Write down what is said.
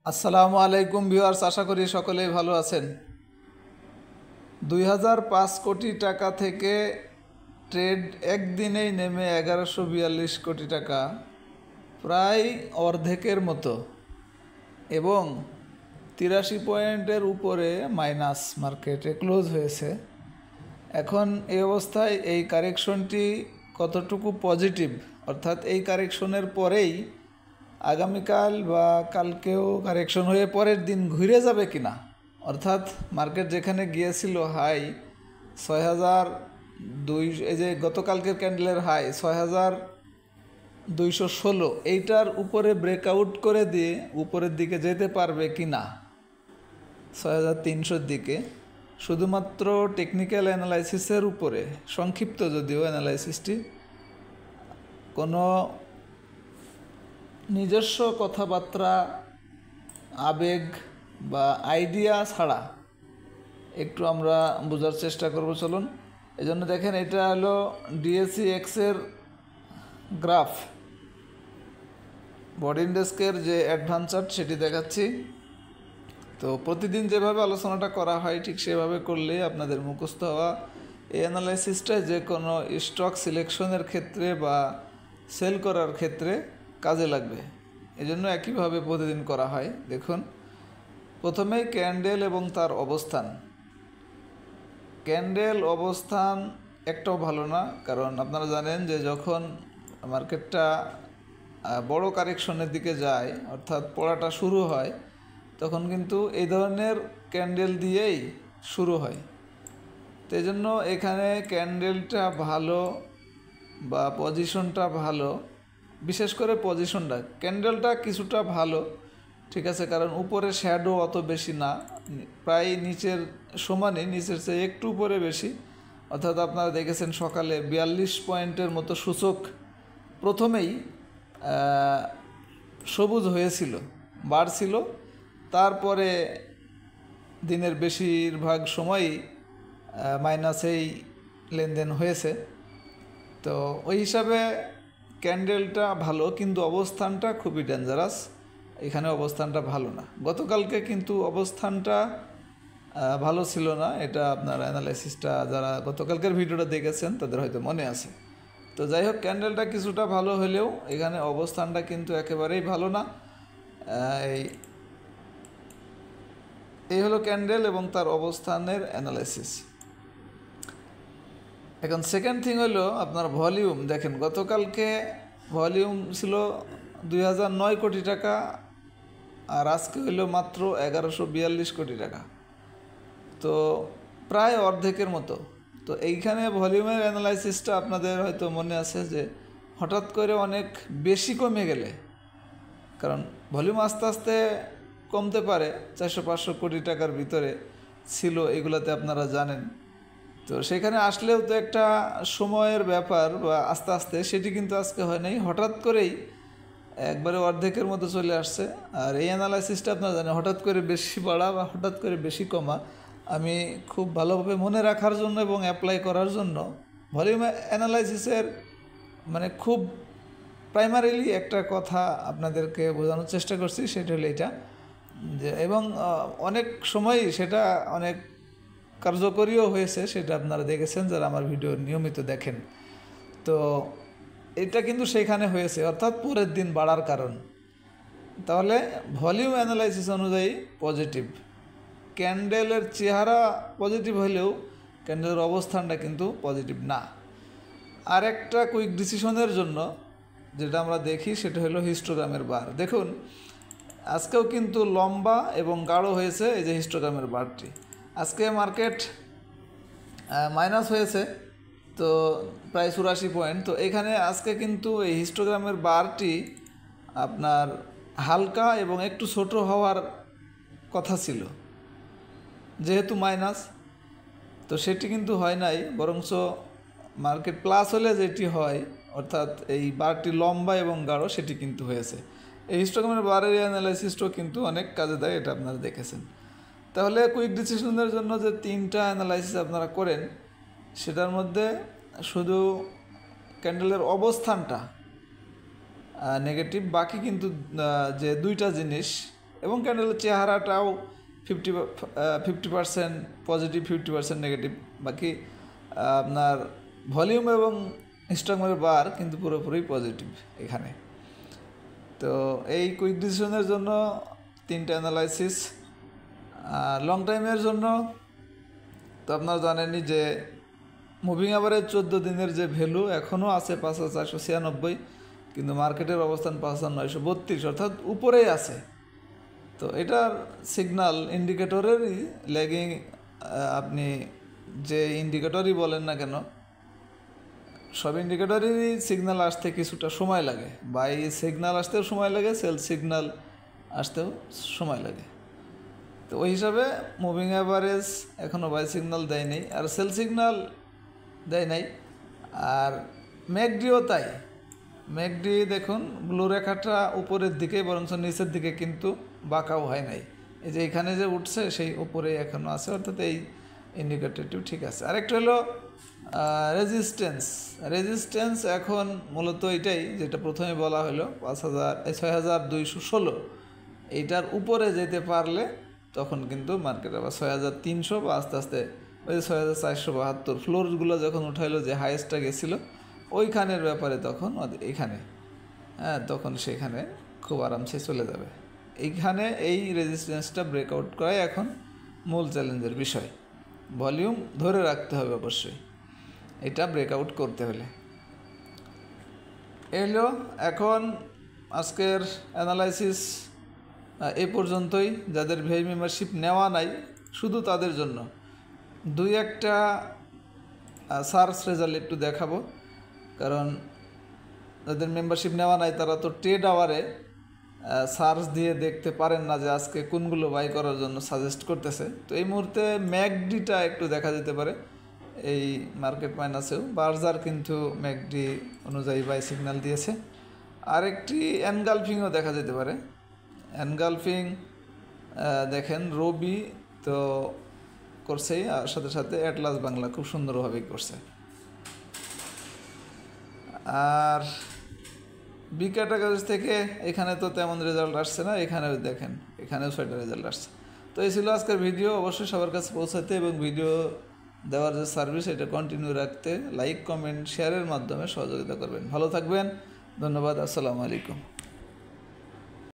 আসসালামু আলাইকুম ভিউয়ার্স, আশা করি সকলেই ভালো আছেন। 2005 কোটি টাকা থেকে ট্রেড একদিনেই নেমে 1142 কোটি টাকা, প্রায় অর্ধেকের মতো, এবং 83 পয়েন্টের উপরে মাইনাস মার্কেটে ক্লোজ হয়েছে। এখন এই অবস্থায় এই কারেকশনটি কতটুকু পজিটিভ, অর্থাৎ এই কারেকশনের পরেই আগামীকাল বা কালকেও কারেকশন হয়ে পরের দিন ঘুরে যাবে কিনা, অর্থাৎ মার্কেট যেখানে গিয়েছিল হাই 6,200, এই যে গতকালকের ক্যান্ডেলের হাই 6,216, এইটার উপরে ব্রেকআউট করে দিয়ে উপরের দিকে যেতে পারবে কি না 6,300-র দিকে, শুধুমাত্র টেকনিক্যাল অ্যানালাইসিসের উপরে, সংক্ষিপ্ত যদিও অ্যানালাইসিসটি, কোনো নিজস্ব কথাবার্তা, আবেগ বা আইডিয়া ছাড়া একটু আমরা বোঝার চেষ্টা করব। চলুন, এই জন্য দেখেন, এটা হলো ডিএসইএক্সের গ্রাফ, বডি ইন্ডেক্সের যে অ্যাডভান্স চার্ট সেটি দেখাচ্ছি। তো প্রতিদিন যেভাবে আলোচনাটা করা হয় ঠিক সেভাবে করলে আপনাদের মুখস্থ হওয়া এই অ্যানালাইসিসটা যে কোনো স্টক সিলেকশনের ক্ষেত্রে বা সেল করার ক্ষেত্রে কাজে লাগবে, এজন্য একইভাবে প্রতিদিন করা হয়। দেখুন, প্রথমেই ক্যান্ডেল এবং তার অবস্থান। ক্যান্ডেল অবস্থান একটাও ভালো না, কারণ আপনারা জানেন যে যখন মার্কেটটা বড় কারেকশনের দিকে যায়, অর্থাৎ পড়াটা শুরু হয়, তখন কিন্তু এই ধরনের ক্যান্ডেল দিয়েই শুরু হয়। তো এই জন্য এখানে ক্যান্ডেলটা ভালো বা পজিশনটা ভালো, বিশেষ করে পজিশনটা, ক্যান্ডেলটা কিছুটা ভালো, ঠিক আছে, কারণ উপরে শ্যাডো অত বেশি না, প্রায় নিচের সমানই, নিচের চেয়ে একটু উপরে বেশি, অর্থাৎ আপনারা দেখেছেন সকালে 42 পয়েন্টের মতো সূচক প্রথমেই সবুজ হয়েছিল, বাড়ছিল, তারপরে দিনের বেশিরভাগ সময়ই মাইনাসেই লেনদেন হয়েছে। তো ওই হিসাবে ক্যান্ডেলটা ভালো, কিন্তু অবস্থানটা খুবই ডেঞ্জারাস। এখানে অবস্থানটা ভালো না। গতকালকে কিন্তু অবস্থানটা ভালো ছিল না, এটা আপনার অ্যানালাইসিসটা যারা গতকালকের ভিডিওটা দেখেছেন তাদের হয়তো মনে আছে। তো যাই হোক, ক্যান্ডেলটা কিছুটা ভালো হলেও এখানে অবস্থানটা কিন্তু একেবারেই ভালো না। এই হলো ক্যান্ডেল এবং তার অবস্থানের অ্যানালাইসিস। এখন সেকেন্ড থিং হলো আপনার ভলিউম। দেখেন, গতকালকে ভলিউম ছিল 2009 কোটি টাকা, আর আজকে হইল মাত্র 1142 কোটি টাকা, তো প্রায় অর্ধেকের মতো। তো এইখানে ভলিউমের অ্যানালাইসিসটা আপনাদের হয়তো মনে আছে যে হঠাৎ করে অনেক বেশি কমে গেলে, কারণ ভলিউম আস্তে আস্তে কমতে পারে, 400-500 কোটি টাকার ভিতরে ছিল, এগুলাতে আপনারা জানেন। তো সেখানে আসলেও তো একটা সময়ের ব্যাপার বা আস্তে আস্তে, সেটি কিন্তু আজকে হয় নাই, হঠাৎ করেই একবারে অর্ধেকের মতো চলে আসছে। আর এই অ্যানালাইসিসটা আপনারা জানেন, হঠাৎ করে বেশি বাড়া বা হঠাৎ করে বেশি কমা, আমি খুব ভালোভাবে মনে রাখার জন্য এবং অ্যাপ্লাই করার জন্য ভলিউম অ্যানালাইসিসের মানে খুব প্রাইমারিলি একটা কথা আপনাদেরকে বোঝানোর চেষ্টা করছি, সেটা হলো এটা যে, এবং অনেক সময়ই সেটা অনেক কার্যকরীও হয়েছে, সেটা আপনারা দেখেছেন যারা আমার ভিডিও নিয়মিত দেখেন। তো এটা কিন্তু সেখানে হয়েছে, অর্থাৎ পরের দিন বাড়ার কারণ। তাহলে ভলিউম অ্যানালাইসিস অনুযায়ী পজিটিভ, ক্যান্ডেলের চেহারা পজিটিভ হলেও ক্যান্ডেলের অবস্থানটা কিন্তু পজিটিভ না। আর একটা কুইক ডিসিশনের জন্য যেটা আমরা দেখি সেটা হলো হিস্টোগ্রামের বার। দেখুন, আজকেও কিন্তু লম্বা এবং গাঢ় হয়েছে এই যে হিস্টোগ্রামের বারটি। আজকে মার্কেট মাইনাস হয়েছে তো প্রায় 84 পয়েন্ট। তো এখানে আজকে কিন্তু এই হিস্টোগ্রামের বারটি আপনার হালকা এবং একটু ছোট হওয়ার কথা ছিল, যেহেতু মাইনাস, তো সেটি কিন্তু হয় নাই, বরঞ্চ মার্কেট প্লাস হলে যেটি হয়, অর্থাৎ এই বারটি লম্বা এবং গাঢ়, সেটি কিন্তু হয়েছে। এই হিস্টোগ্রামের বারের অ্যানালাইসিসটাও কিন্তু অনেক কাজে দেয়, এটা আপনারা দেখেছেন। তাহলে কুইক ডিসিশনের জন্য যে 3টা অ্যানালাইসিস আপনারা করেন, সেটার মধ্যে শুধু ক্যান্ডেলের অবস্থানটা নেগেটিভ, বাকি কিন্তু যে 2টা জিনিস এবং ক্যান্ডেলের চেহারাটাও 50% পজিটিভ, 50% নেগেটিভ। বাকি আপনার ভলিউম এবং হিস্টোগ্রামের বার কিন্তু পুরোপুরি পজিটিভ এখানে। তো এই কুইক ডিসিশনের জন্য 3টা অ্যানালাইসিস। লং টাইমের জন্য তো আপনারা জানেনই যে মুভিং অ্যাভারেজ 14 দিনের যে ভ্যালু এখনও আছে 5496, কিন্তু মার্কেটের অবস্থান 5932, অর্থাৎ উপরেই আছে। তো এটার সিগনাল ইন্ডিকেটরেরই ল্যাগিং, আপনি যে ইন্ডিকেটরই বলেন না কেন, সব ইন্ডিকেটরেরই সিগন্যাল আসতে কিছুটা সময় লাগে। বাই সিগন্যাল আসতেও সময় লাগে, সেল সিগন্যাল আসতেও সময় লাগে। তো ওই হিসাবে মুভিং অ্যাভারেজ এখনও বাই সিগন্যাল দেয় নেই, আর সেল সিগন্যাল দেয় নাই। আর ম্যাকডিও তাই। ম্যাকডি দেখুন ব্লু রেখাটা উপরের দিকে, বরঞ্চ নিচের দিকে কিন্তু বাঁকাও হয় নাই। এই যে এখানে যে উঠছে সেই উপরে এখনও আছে, অর্থাৎ এই ইন্ডিকেটরটিও ঠিক আছে। আরেকটা হলো রেজিস্ট্যান্স এখন মূলত এটাই, যেটা প্রথমে বলা হলো 6216, এইটার উপরে যেতে পারলে তখন কিন্তু মার্কেট আবার 6300 বা আস্তে আস্তে ওই 6472 ফ্লোরগুলো যখন উঠাইলো, যে হাইয়েস্টটা গেছিলো ওইখানের ব্যাপারে, তখন এইখানে তখন সেখানে খুব আরামসে চলে যাবে। এইখানে এই রেজিস্ট্যান্সটা ব্রেকআউট করাই এখন মূল চ্যালেঞ্জের বিষয়। ভলিউম ধরে রাখতে হবে অবশ্যই এটা ব্রেকআউট করতে হলে। এলো এখন আজকের অ্যানালাইসিস এ পর্যন্তই। যাদের ভিআই মেম্বারশিপ নেওয়া নাই শুধু তাদের জন্য 2-1টা সার্চ রেজাল্ট একটু দেখাবো, কারণ যাদের মেম্বারশিপ নেওয়া নাই তারা তো ট্রেড আওয়ারে সার্চ দিয়ে দেখতে পারেন না যে আজকে কোনগুলো বাই করার জন্য সাজেস্ট করতেছে। তো এই মুহূর্তে ম্যাকডিটা একটু দেখা যেতে পারে, এই মার্কেট মাইনাসেও বার্জার কিন্তু ম্যাকডি অনুযায়ী বাই সিগন্যাল দিয়েছে। আরেকটি এনগালফিংও দেখা যেতে পারে। এনগালফিং দেখেন রবি তো করছেই, আর সাথে সাথে অ্যাটলাস বাংলা খুব সুন্দরভাবেই করছে। আর বি ক্যাটাগরিজ থেকে এখানে তো তেমন রেজাল্ট আসছে না, এখানেও দেখেন এখানেও 6টা রেজাল্ট আসছে। তো এই ছিল আজকের ভিডিও। অবশ্যই সবার কাছে পৌঁছাতে এবং ভিডিও দেওয়ার যে সার্ভিস এটা কন্টিনিউ রাখতে লাইক, কমেন্ট, শেয়ারের মাধ্যমে সহযোগিতা করবেন। ভালো থাকবেন, ধন্যবাদ, আসসালামু আলাইকুম।